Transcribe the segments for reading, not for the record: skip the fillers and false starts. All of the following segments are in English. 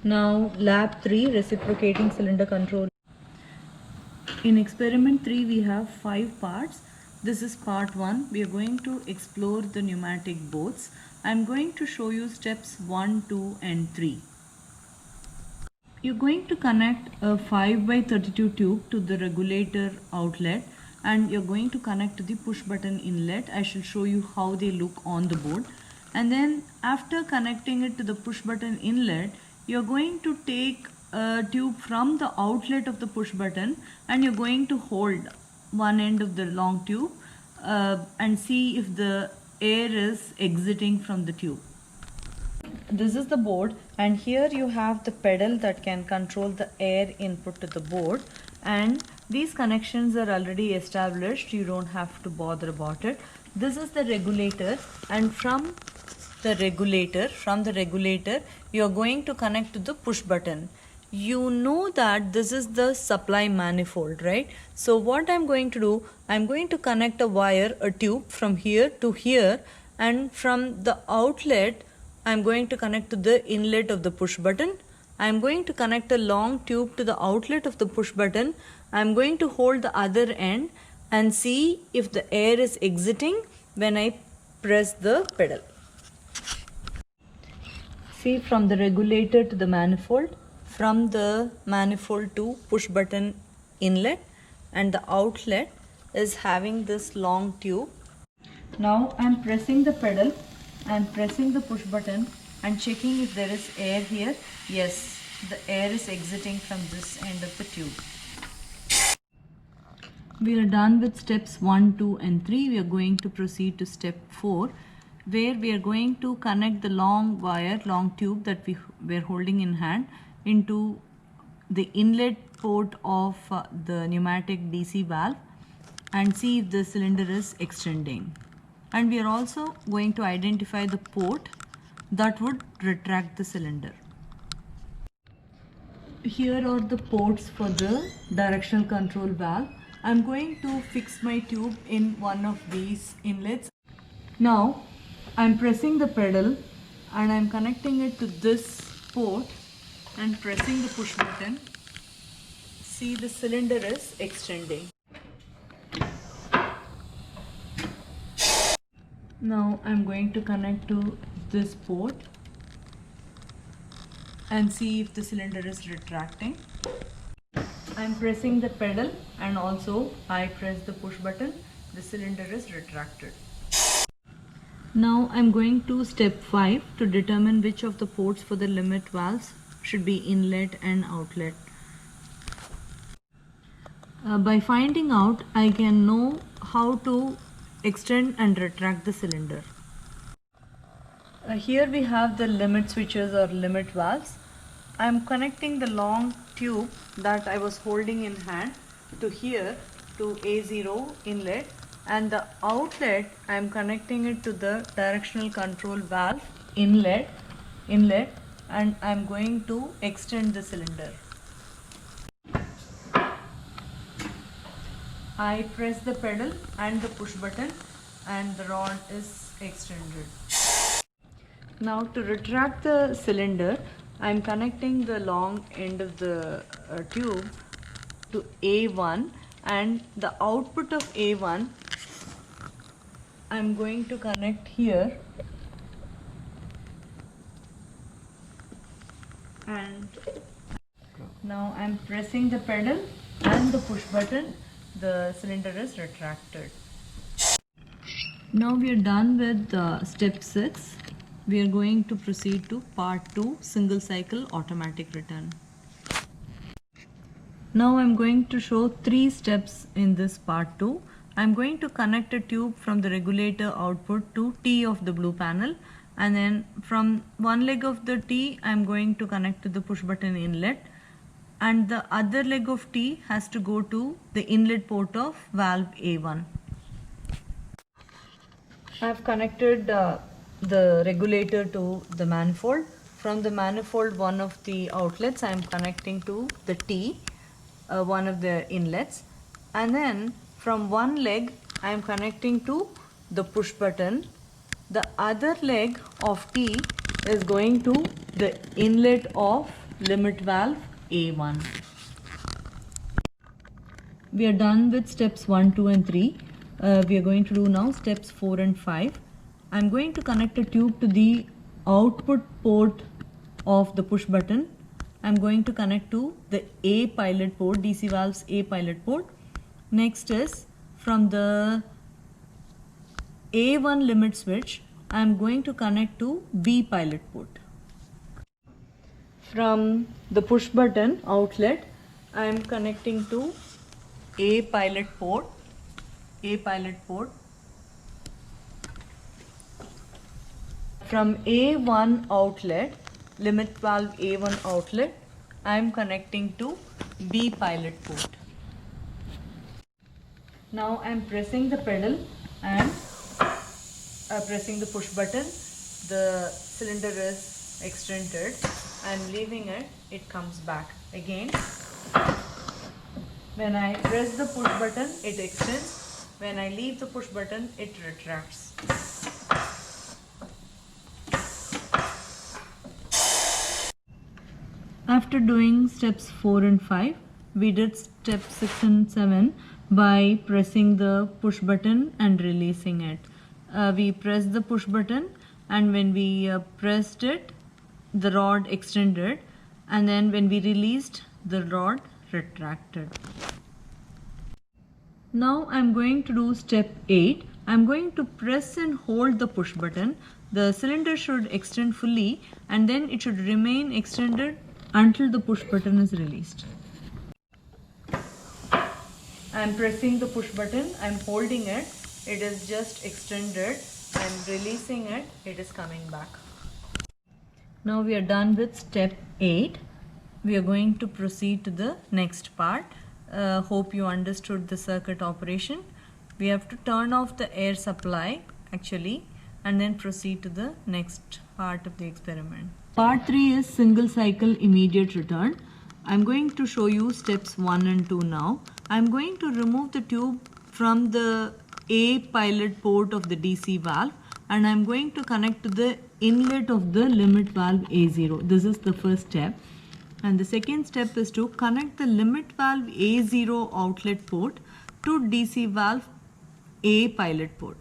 Now lab 3, reciprocating cylinder control. In experiment 3 we have 5 parts. This is part 1. We are going to explore the pneumatic boats. I am going to show you steps 1, 2 and 3. You're going to connect a 5 by 32 tube to the regulator outlet, and you're going to connect to the push button inlet. I shall show you how they look on the board. And then after connecting it to the push button inlet, you're going to take a tube from the outlet of the push button, and you're going to hold one end of the long tube and see if the air is exiting from the tube. This is the board, and here you have the pedal that can control the air input to the board, and these connections are already established. You don't have to bother about it. This is the regulator, and from the regulator you are going to connect to the push button. You know that this is the supply manifold, right? So what I'm going to do, I'm going to connect a tube from here to here, and from the outlet I'm going to connect to the inlet of the push button. I'm going to connect a long tube to the outlet of the push button. I'm going to hold the other end and see if the air is exiting when I press the pedal. See, from the regulator to the manifold, from the manifold to push button inlet, and the outlet is having this long tube. Now I'm pressing the pedal and pressing the push button and checking if there is air here. Yes, the air is exiting from this end of the tube. We are done with steps 1, 2 and 3. We are going to proceed to step 4, where we are going to connect the long tube that we were holding in hand into the inlet port of the pneumatic DC valve and see if the cylinder is extending. And we are also going to identify the port that would retract the cylinder. Here are the ports for the directional control valve. I'm going to fix my tube in one of these inlets. Now I'm pressing the pedal and I'm connecting it to this port and pressing the push button. See, the cylinder is extending. Now I'm going to connect to this port and see if the cylinder is retracting. I'm pressing the pedal and also I press the push button. The cylinder is retracted. Now I'm going to step 5 to determine which of the ports for the limit valves should be inlet and outlet. By finding out, I can know how to extend and retract the cylinder. Here we have the limit switches or limit valves. I am connecting the long tube that I was holding in hand to here, to A0 inlet, and the outlet I am connecting it to the directional control valve inlet, and I am going to extend the cylinder. I press the pedal and the push button and the rod is extended. Now to retract the cylinder, I am connecting the long end of the tube to A1, and the output of A1 I am going to connect here, and now I am pressing the pedal and the push button. The cylinder is retracted. Now we are done with step 6. We are going to proceed to part 2, single cycle automatic return. Now I am going to show 3 steps in this part 2. I am going to connect a tube from the regulator output to T of the blue panel, and then from one leg of the T I am going to connect to the push button inlet, and the other leg of T has to go to the inlet port of valve A1. I have connected the regulator to the manifold. From the manifold, one of the outlets I am connecting to the T, one of the inlets, and then from one leg I am connecting to the push button. The other leg of T is going to the inlet of limit valve A1. We are done with steps 1, 2 and 3. We are going to do now steps 4 and 5. I am going to connect a tube to the output port of the push button. I am going to connect to the A pilot port, DC valve's A pilot port. Next is from the A1 limit switch, I am going to connect to B pilot port. From the push button outlet, I am connecting to A pilot port. From A1 outlet, limit valve A1 outlet, I am connecting to B pilot port. Now I am pressing the pedal and pressing the push button. The cylinder is extended. I am leaving it, it comes back again. When I press the push button, it extends. When I leave the push button, it retracts. After doing steps 4 and 5, we did step 6 and 7 by pressing the push button and releasing it. We pressed the push button, and when we pressed it, the rod extended, and then when we released, the rod retracted. Now I am going to do step 8. I am going to press and hold the push button. The cylinder should extend fully, and then it should remain extended until the push button is released. I am pressing the push button, I am holding it, it is just extended, I am releasing it, it is coming back. Now we are done with step 8. We are going to proceed to the next part. Hope you understood the circuit operation. We have to turn off the air supply actually, and then proceed to the next part of the experiment. Part 3 is single cycle immediate return. I am going to show you steps 1 and 2 now. I am going to remove the tube from the A pilot port of the DC valve, and I am going to connect to the inlet of the limit valve A0. This is the first step. And the second step is to connect the limit valve A0 outlet port to DC valve A pilot port.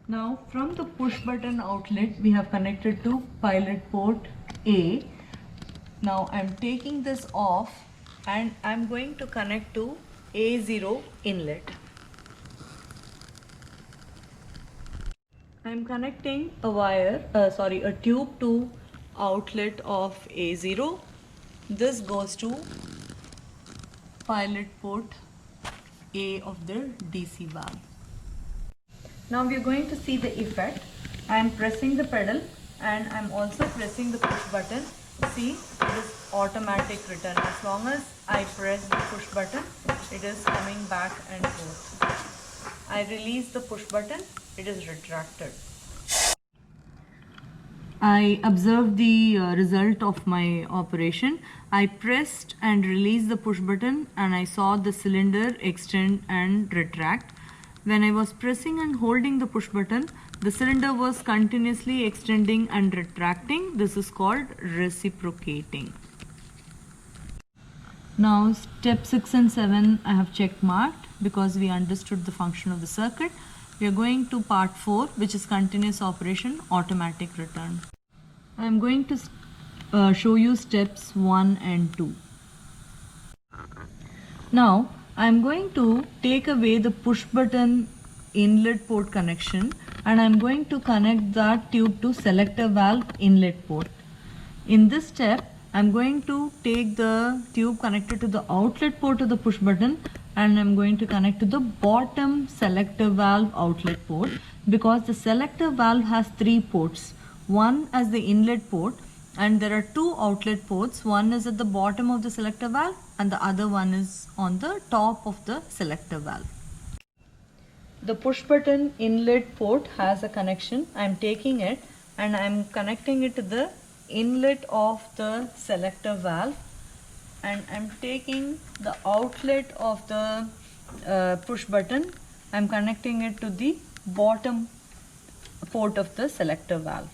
Now from the push button outlet, we have connected to pilot port A. Now I am taking this off and I am going to connect to A0 inlet. I am connecting a tube to outlet of A0. This goes to pilot port A of the DC valve. Now we are going to see the effect. I am pressing the pedal and I am also pressing the push button. See, it is automatic return. As long as I press the push button, it is coming back and forth. I release the push button, it is retracted. I observed the result of my operation. I pressed and released the push button and I saw the cylinder extend and retract. When I was pressing and holding the push button, the cylinder was continuously extending and retracting. This is called reciprocating. Now step 6 and 7 I have check marked because we understood the function of the circuit. We are going to part 4, which is continuous operation, automatic return. I am going to show you steps 1 and 2. Now I am going to take away the push button inlet port connection and I am going to connect that tube to selector valve inlet port. In this step, I am going to take the tube connected to the outlet port of the push button and I am going to connect to the bottom selector valve outlet port, because the selector valve has 3 ports. One as the inlet port, and there are 2 outlet ports. One is at the bottom of the selector valve and the other one is on the top of the selector valve. The push button inlet port has a connection. I am taking it and I am connecting it to the inlet of the selector valve, and I am taking the outlet of the push button. I am connecting it to the bottom port of the selector valve.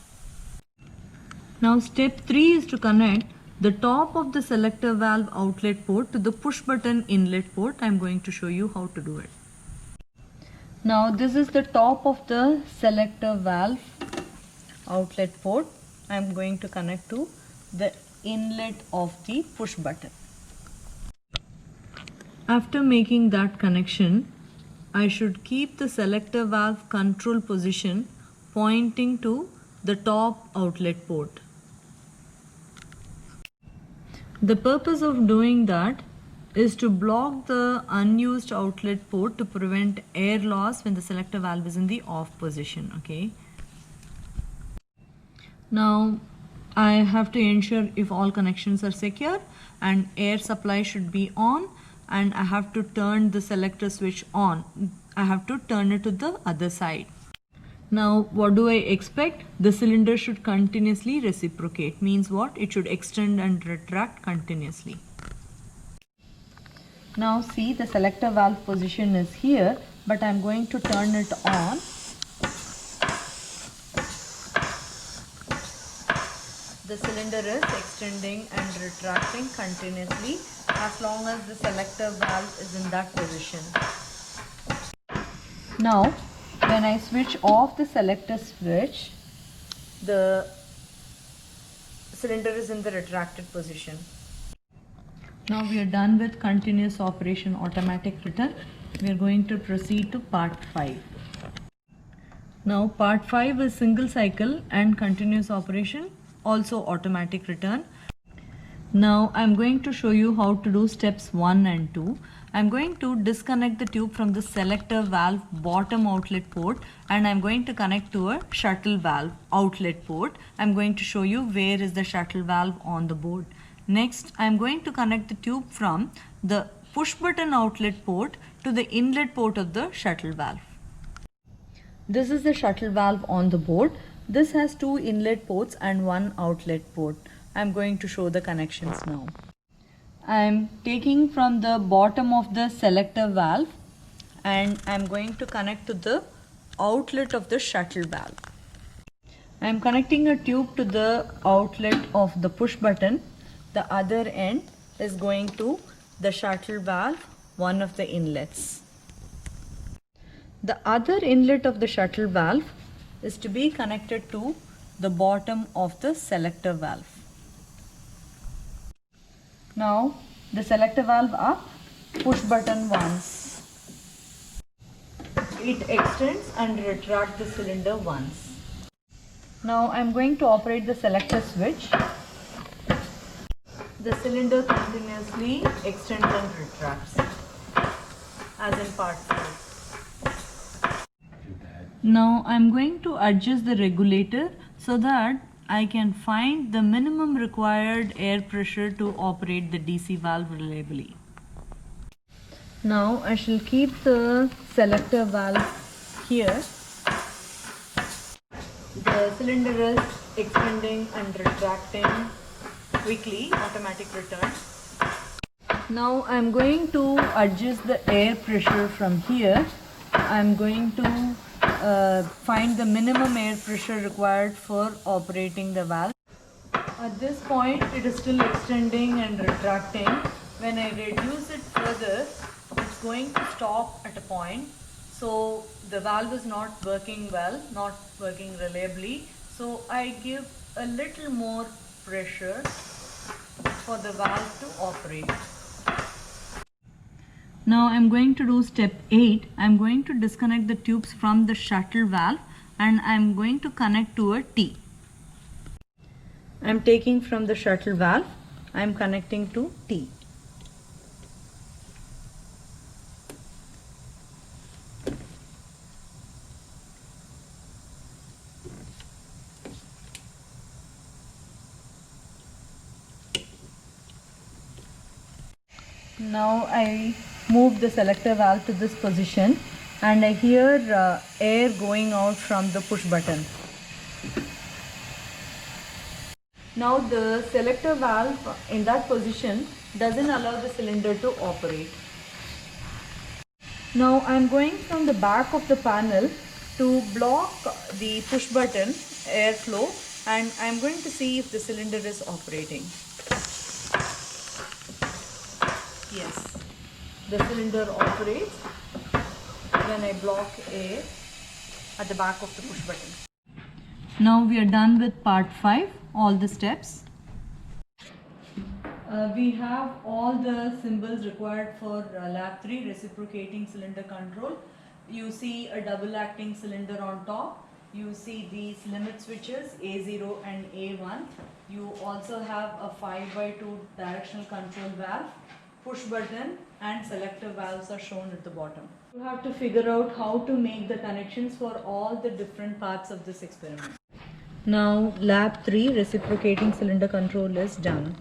Now step 3 is to connect the top of the selector valve outlet port to the push button inlet port. I am going to show you how to do it. Now this is the top of the selector valve outlet port. I am going to connect to the inlet of the push button. After making that connection, I should keep the selector valve control position pointing to the top outlet port. The purpose of doing that is to block the unused outlet port to prevent air loss when the selector valve is in the off position. Okay. Now I have to ensure if all connections are secure and air supply should be on, and I have to turn the selector switch on. I have to turn it to the other side. Now what do I expect? The cylinder should continuously reciprocate. Means what? It should extend and retract continuously. Now see, the selector valve position is here, but I am going to turn it on. The cylinder is extending and retracting continuously as long as the selector valve is in that position. Now when I switch off the selector switch, the cylinder is in the retracted position. Now we are done with continuous operation automatic return. We are going to proceed to part 5. Now part 5 is single cycle and continuous operation, also automatic return. Now I am going to show you how to do steps 1 and 2. I am going to disconnect the tube from the selector valve bottom outlet port, and I am going to connect to a shuttle valve outlet port. I am going to show you where is the shuttle valve on the board. Next, I am going to connect the tube from the push button outlet port to the inlet port of the shuttle valve. This is the shuttle valve on the board. This has 2 inlet ports and 1 outlet port. I am going to show the connections now. I am taking from the bottom of the selector valve and I am going to connect to the outlet of the shuttle valve. I am connecting a tube to the outlet of the push button. The other end is going to the shuttle valve, one of the inlets. The other inlet of the shuttle valve is to be connected to the bottom of the selector valve. Now the selector valve up, push button once. It extends and retracts the cylinder once. Now I am going to operate the selector switch. The cylinder continuously extends and retracts as in part 4. Now I am going to adjust the regulator so that I can find the minimum required air pressure to operate the DC valve reliably. Now I shall keep the selector valve here. The cylinder is extending and retracting quickly, automatic return. Now I am going to adjust the air pressure from here. I am going to find the minimum air pressure required for operating the valve. At this point it is still extending and retracting. When I reduce it further, it's going to stop at a point. So the valve is not working well, not working reliably. So I give a little more pressure for the valve to operate. Now I am going to do step 8. I am going to disconnect the tubes from the shuttle valve and I am going to connect to a T. I am taking from the shuttle valve, I am connecting to T. Now I move the selector valve to this position and I hear air going out from the push button. Now the selector valve in that position doesn't allow the cylinder to operate. Now I am going from the back of the panel to block the push button airflow and I'm going to see if the cylinder is operating. Yes, the cylinder operates when I block air at the back of the push button. Now we are done with part 5, all the steps. We have all the symbols required for lab 3 reciprocating cylinder control. You see a double acting cylinder on top. You see these limit switches A0 and A1. You also have a 5x2 directional control valve, push button and selector valves are shown at the bottom. You have to figure out how to make the connections for all the different parts of this experiment. Now lab 3 reciprocating cylinder control is done.